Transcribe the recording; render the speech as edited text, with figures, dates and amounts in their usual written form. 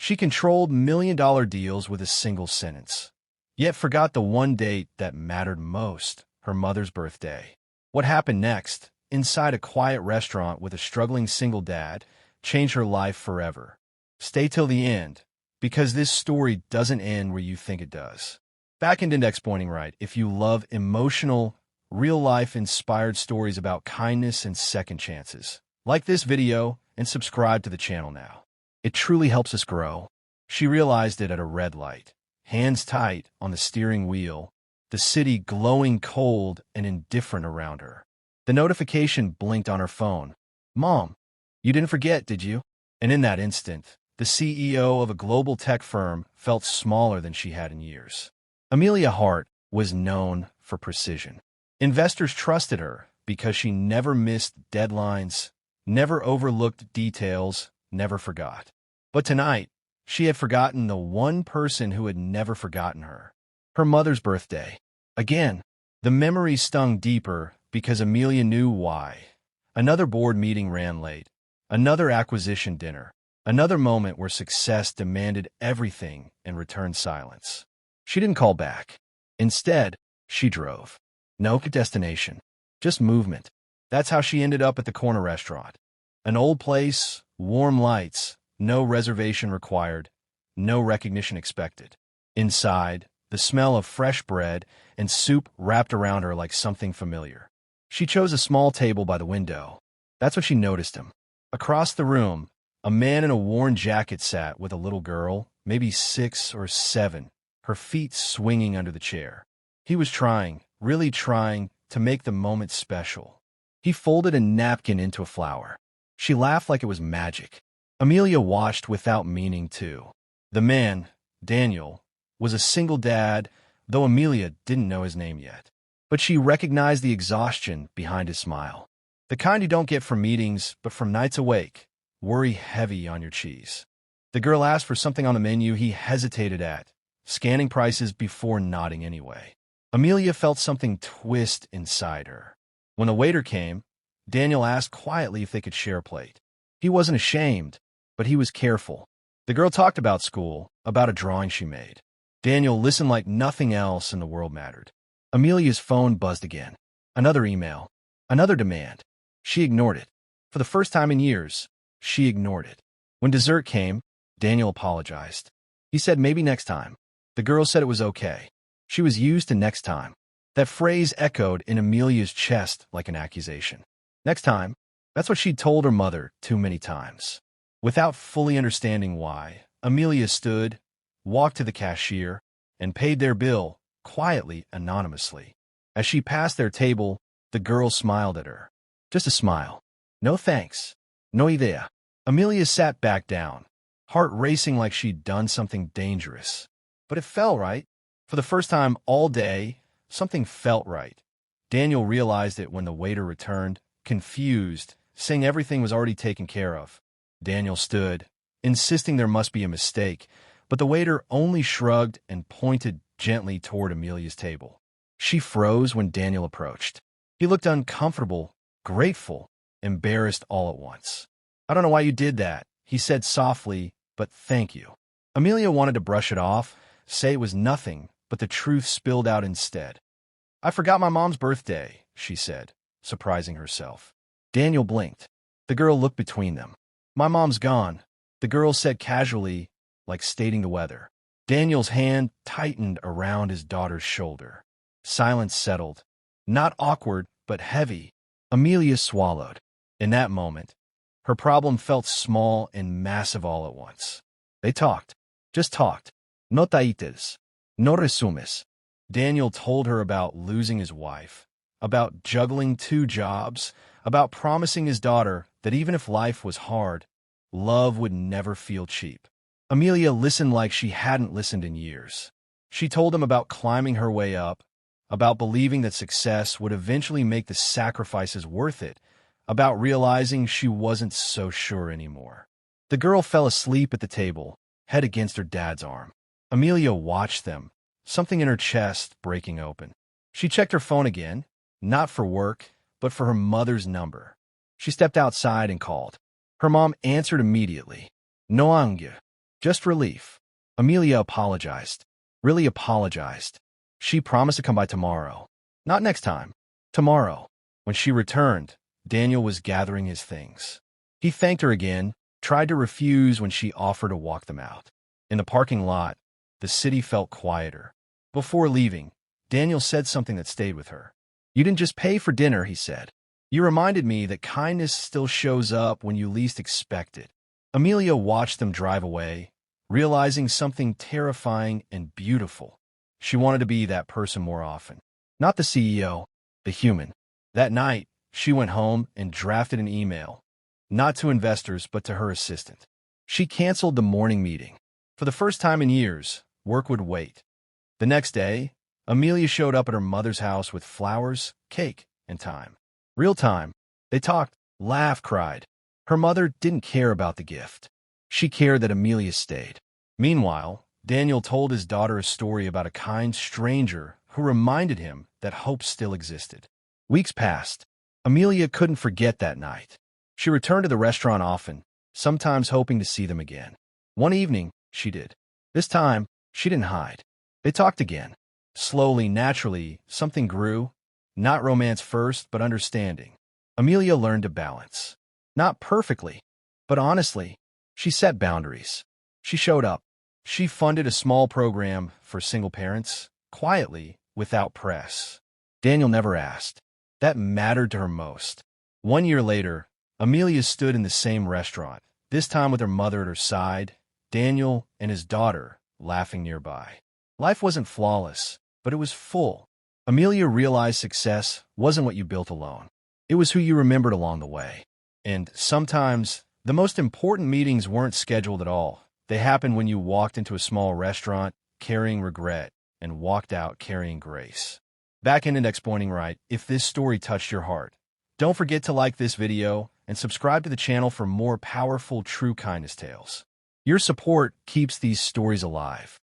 She controlled million-dollar deals with a single sentence, yet forgot the one date that mattered most, her mother's birthday. What happened next, inside a quiet restaurant with a struggling single dad, changed her life forever. Stay till the end, because this story doesn't end where you think it does. Back in index pointing right if you love emotional, real-life inspired stories about kindness and second chances. Like this video and subscribe to the channel now. It truly helps us grow. She realized it at a red light, hands tight on the steering wheel, the city glowing cold and indifferent around her. The notification blinked on her phone. "Mom, you didn't forget, did you?" And in that instant, the CEO of a global tech firm felt smaller than she had in years. Amelia Hart was known for precision. Investors trusted her because she never missed deadlines, never overlooked details, never forgot. But tonight, she had forgotten the one person who had never forgotten her. Her mother's birthday. Again, the memory stung deeper because Amelia knew why. Another board meeting ran late. Another acquisition dinner. Another moment where success demanded everything and returned silence. She didn't call back. Instead, she drove. No destination, just movement. That's how she ended up at the corner restaurant. An old place, warm lights, no reservation required, no recognition expected. Inside, the smell of fresh bread and soup wrapped around her like something familiar. She chose a small table by the window. That's when she noticed him. Across the room, a man in a worn jacket sat with a little girl, maybe 6 or 7, her feet swinging under the chair. He was trying, really trying, to make the moment special. He folded a napkin into a flower. She laughed like it was magic. Amelia watched without meaning to. The man, Daniel, was a single dad, though Amelia didn't know his name yet. But she recognized the exhaustion behind his smile. The kind you don't get from meetings, but from nights awake, worry heavy on your cheese. The girl asked for something on the menu he hesitated at, scanning prices before nodding anyway. Amelia felt something twist inside her. When the waiter came, Daniel asked quietly if they could share a plate. He wasn't ashamed, but he was careful. The girl talked about school, about a drawing she made. Daniel listened like nothing else in the world mattered. Amelia's phone buzzed again. Another email. Another demand. She ignored it. For the first time in years, she ignored it. When dessert came, Daniel apologized. He said maybe next time. The girl said it was okay. She was used to next time. That phrase echoed in Amelia's chest like an accusation. Next time, that's what she'd told her mother too many times. Without fully understanding why, Amelia stood, walked to the cashier, and paid their bill, quietly, anonymously. As she passed their table, the girl smiled at her. Just a smile. No thanks. No idea. Amelia sat back down, heart racing like she'd done something dangerous. But it felt right. For the first time all day, something felt right. Daniel realized it when the waiter returned, confused, saying everything was already taken care of. Daniel stood, insisting there must be a mistake, but the waiter only shrugged and pointed gently toward Amelia's table. She froze when Daniel approached. He looked uncomfortable, grateful, embarrassed all at once. "I don't know why you did that," he said softly, "but thank you." Amelia wanted to brush it off, say it was nothing, but the truth spilled out instead. "I forgot my mom's birthday," she said, surprising herself. Daniel blinked. The girl looked between them. "My mom's gone," the girl said casually, like stating the weather. Daniel's hand tightened around his daughter's shoulder. Silence settled. Not awkward, but heavy. Amelia swallowed. In that moment, her problem felt small and massive all at once. They talked. Just talked. No taites. No resumes. Daniel told her about losing his wife, about juggling 2 jobs, about promising his daughter that even if life was hard, love would never feel cheap. Amelia listened like she hadn't listened in years. She told him about climbing her way up, about believing that success would eventually make the sacrifices worth it, about realizing she wasn't so sure anymore. The girl fell asleep at the table, head against her dad's arm. Amelia watched them, something in her chest breaking open. She checked her phone again, not for work, but for her mother's number. She stepped outside and called. Her mom answered immediately. "No ange." Just relief. Amelia apologized. Really apologized. She promised to come by tomorrow. Not next time. Tomorrow. When she returned, Daniel was gathering his things. He thanked her again, tried to refuse when she offered to walk them out. In the parking lot, the city felt quieter. Before leaving, Daniel said something that stayed with her. "You didn't just pay for dinner," he said. "You reminded me that kindness still shows up when you least expect it." Amelia watched them drive away, realizing something terrifying and beautiful. She wanted to be that person more often. Not the CEO, the human. That night, she went home and drafted an email. Not to investors, but to her assistant. She canceled the morning meeting. For the first time in years, work would wait. The next day, Amelia showed up at her mother's house with flowers, cake, and time. Real time. They talked, laughed, cried. Her mother didn't care about the gift. She cared that Amelia stayed. Meanwhile, Daniel told his daughter a story about a kind stranger who reminded him that hope still existed. Weeks passed. Amelia couldn't forget that night. She returned to the restaurant often, sometimes hoping to see them again. One evening, she did. This time, she didn't hide. They talked again. Slowly, naturally, something grew. Not romance first, but understanding. Amelia learned to balance. Not perfectly, but honestly. She set boundaries. She showed up. She funded a small program for single parents, quietly, without press. Daniel never asked. That mattered to her most. 1 year later, Amelia stood in the same restaurant, this time with her mother at her side, Daniel and his daughter laughing nearby. Life wasn't flawless, but it was full. Amelia realized success wasn't what you built alone. It was who you remembered along the way. And sometimes, the most important meetings weren't scheduled at all. They happened when you walked into a small restaurant carrying regret and walked out carrying grace. Back in Index Pointing Right, if this story touched your heart, don't forget to like this video and subscribe to the channel for more powerful true kindness tales. Your support keeps these stories alive.